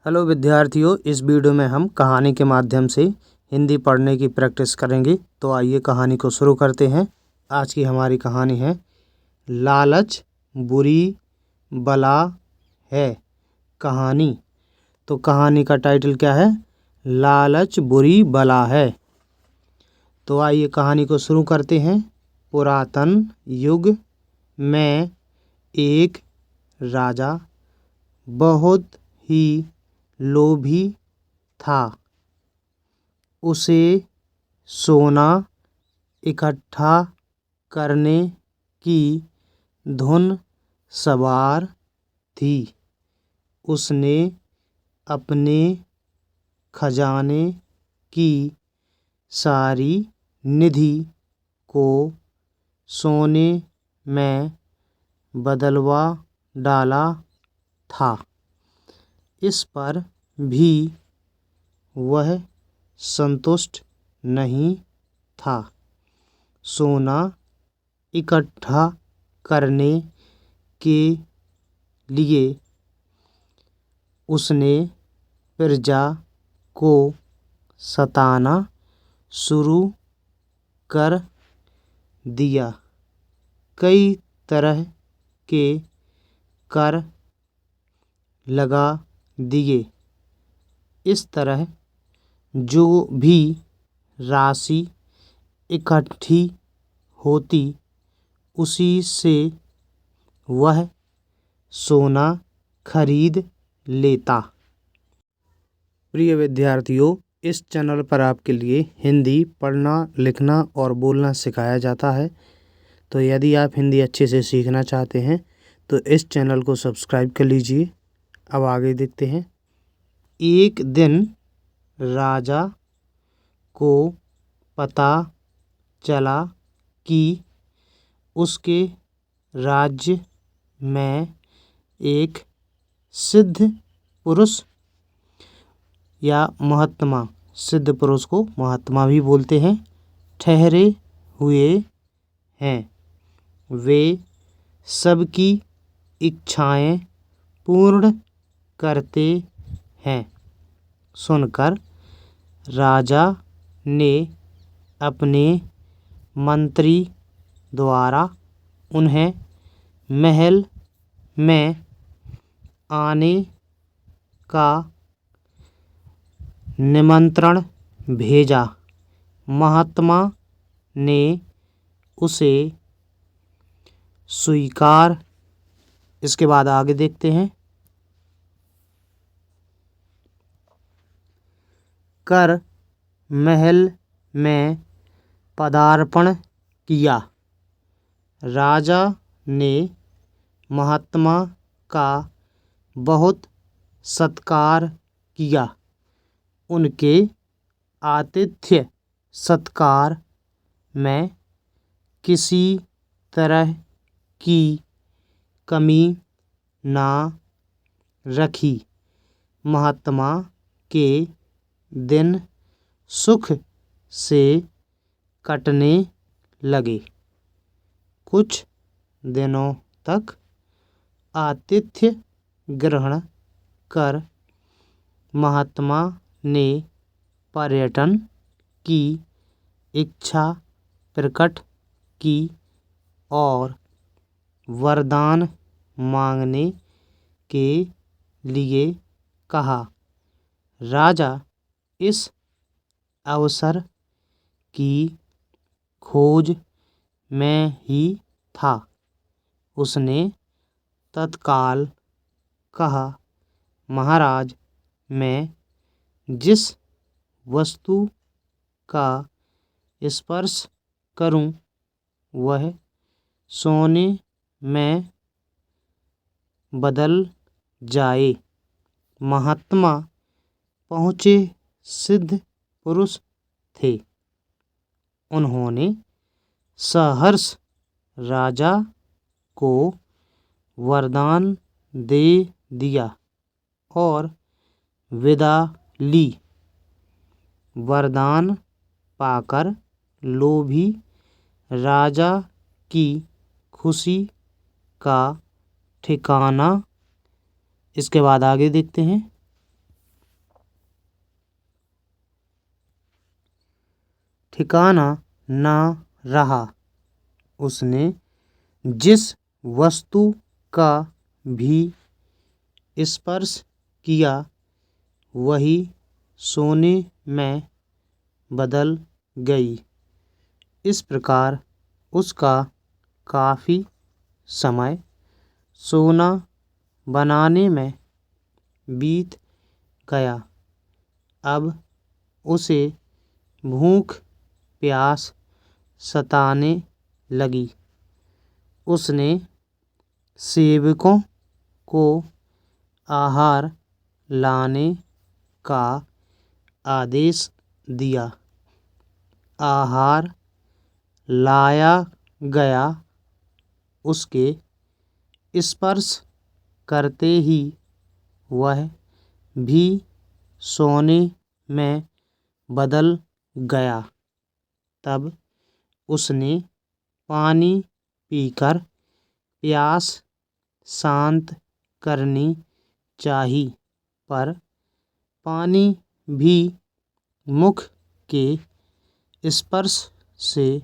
Hello विद्यार्थियों, इस video में हम कहानी के माध्यम से हिंदी पढ़ने की प्रैक्टिस करेंगे। तो आइए कहानी को शुरू करते हैं। आज की हमारी कहानी है लालच बुरी बला है। कहानी तो कहानी का टाइटल क्या है? लालच बुरी बला है। तो आइए कहानी को शुरू करते हैं। पुरातन युग में एक राजा बहुत ही लोभी था। उसे सोना इकट्ठा करने की धुन सवार थी। उसने अपने खजाने की सारी निधि को सोने में बदलवा डाला था। इस पर भी वह संतुष्ट नहीं था। सोना इकट्ठा करने के लिए उसने प्रजा को सताना शुरू कर दिया। कई तरह के कर लगा दिए। इस तरह जो भी राशि इकट्ठी होती उसी से वह सोना खरीद लेता। प्रिय विद्यार्थियों, इस चैनल पर आपके लिए हिंदी पढ़ना, लिखना और बोलना सिखाया जाता है। तो यदि आप हिंदी अच्छे से सीखना चाहते हैं तो इस चैनल को सब्सक्राइब कर लीजिए। अब आगे देखते हैं। एक दिन राजा को पता चला कि उसके राज्य में एक सिद्ध पुरुष या महात्मा, सिद्ध पुरुष को महात्मा भी बोलते हैं, ठहरे हुए हैं। वे सबकी इच्छाएं पूर्ण करते हैं। सुनकर राजा ने अपने मंत्री द्वारा उन्हें महल में आने का निमंत्रण भेजा। महात्मा ने उसे स्वीकार। इसके बाद आगे देखते हैं। कर महल में पदार्पण किया। राजा ने महात्मा का बहुत सत्कार किया। उनके आतिथ्य सत्कार में किसी तरह की कमी ना रखी। महात्मा के दिन सुख से कटने लगे। कुछ दिनों तक आतिथ्य ग्रहण कर महात्मा ने पर्यटन की इच्छा प्रकट की और वरदान मांगने के लिए कहा। राजा इस अवसर की खोज में ही था। उसने तत्काल कहा, महाराज, मैं जिस वस्तु का स्पर्श करूं वह सोने में बदल जाए। महात्मा पहुँचे सिद्ध पुरुष थे। उन्होंने सहर्ष राजा को वरदान दे दिया और विदा ली। वरदान पाकर लोभी राजा की खुशी का ठिकाना। इसके बाद आगे देखते हैं। ठिकाना ना रहा। उसने जिस वस्तु का भी स्पर्श किया वही सोने में बदल गई। इस प्रकार उसका काफ़ी समय सोना बनाने में बीत गया। अब उसे भूख प्यास सताने लगी। उसने सेवकों को आहार लाने का आदेश दिया। आहार लाया गया। उसके स्पर्श करते ही वह भी सोने में बदल गया। तब उसने पानी पीकर प्यास शांत करनी चाही, पर पानी भी मुख के स्पर्श से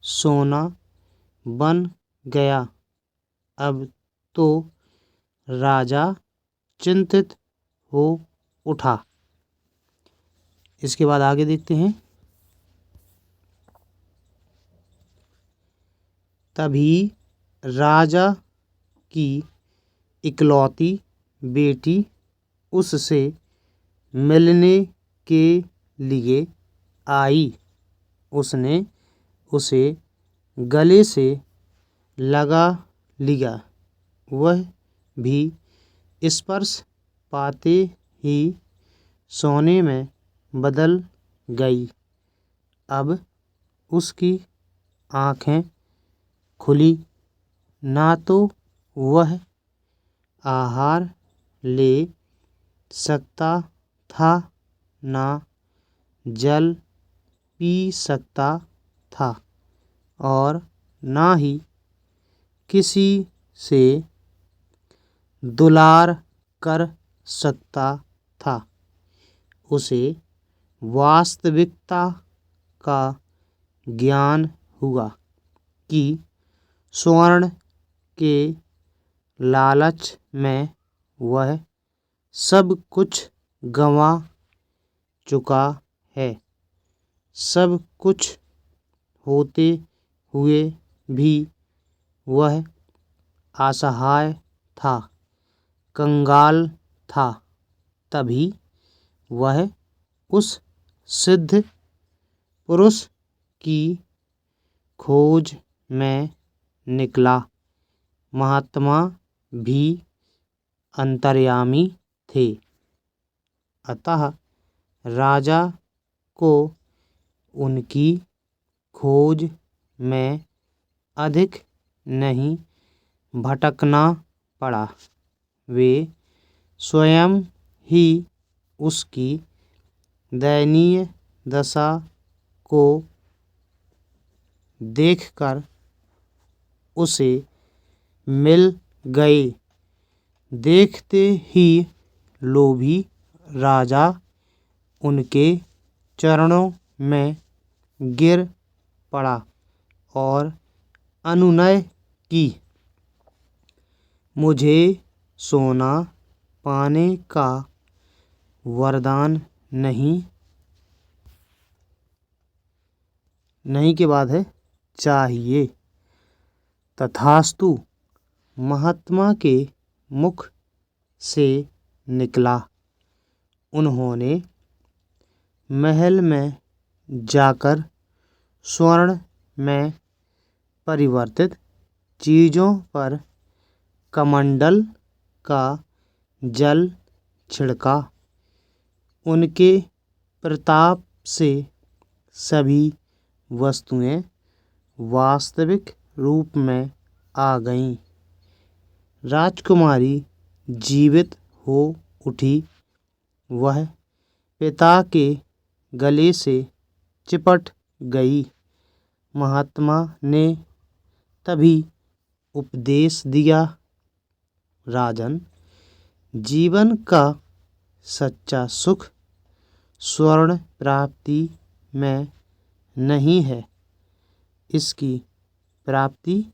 सोना बन गया। अब तो राजा चिंतित हो उठा। इसके बाद आगे देखते हैं। तभी राजा की इकलौती बेटी उससे मिलने के लिए आई। उसने उसे गले से लगा लिया। वह भी स्पर्श पाते ही सोने में बदल गई। अब उसकी आँखें खुली। ना तो वह आहार ले सकता था, ना जल पी सकता था, और ना ही किसी से दुलार कर सकता था। उसे वास्तविकता का ज्ञान हुआ कि स्वर्ण के लालच में वह सब कुछ गंवा चुका है। सब कुछ होते हुए भी वह असहाय था, कंगाल था। तभी वह उस सिद्ध पुरुष की खोज में निकला। महात्मा भी अंतर्यामी थे। अतः राजा को उनकी खोज में अधिक नहीं भटकना पड़ा। वे स्वयं ही उसकी दयनीय दशा को देखकर उसे मिल गए। देखते ही लोभी राजा उनके चरणों में गिर पड़ा और अनुनय की, मुझे सोना पाने का वरदान नहीं के बाद है चाहिए। तथास्तु महात्मा के मुख से निकला। उन्होंने महल में जाकर स्वर्ण में परिवर्तित चीज़ों पर कमंडल का जल छिड़का। उनके प्रताप से सभी वस्तुएं वास्तविक रूप में आ गईं। राजकुमारी जीवित हो उठी। वह पिता के गले से चिपट गई। महात्मा ने तभी उपदेश दिया, राजन, जीवन का सच्चा सुख स्वर्ण प्राप्ति में नहीं है। इसकी प्राप्ति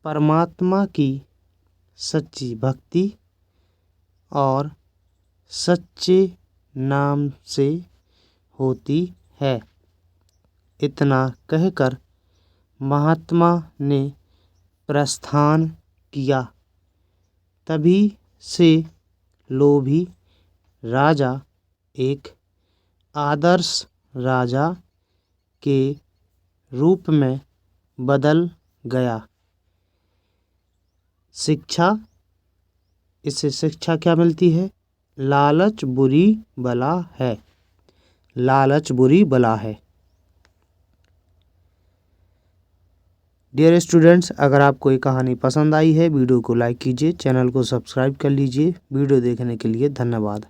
परमात्मा की सच्ची भक्ति और सच्चे नाम से होती है। इतना कहकर महात्मा ने प्रस्थान किया। तभी से लोभी राजा एक आदर्श राजा के रूप में बदल गया। शिक्षा, इससे शिक्षा क्या मिलती है? लालच बुरी बला है। लालच बुरी बला है। डियर स्टूडेंट्स, अगर आपको ये कहानी पसंद आई है, वीडियो को लाइक कीजिए, चैनल को सब्सक्राइब कर लीजिए। वीडियो देखने के लिए धन्यवाद।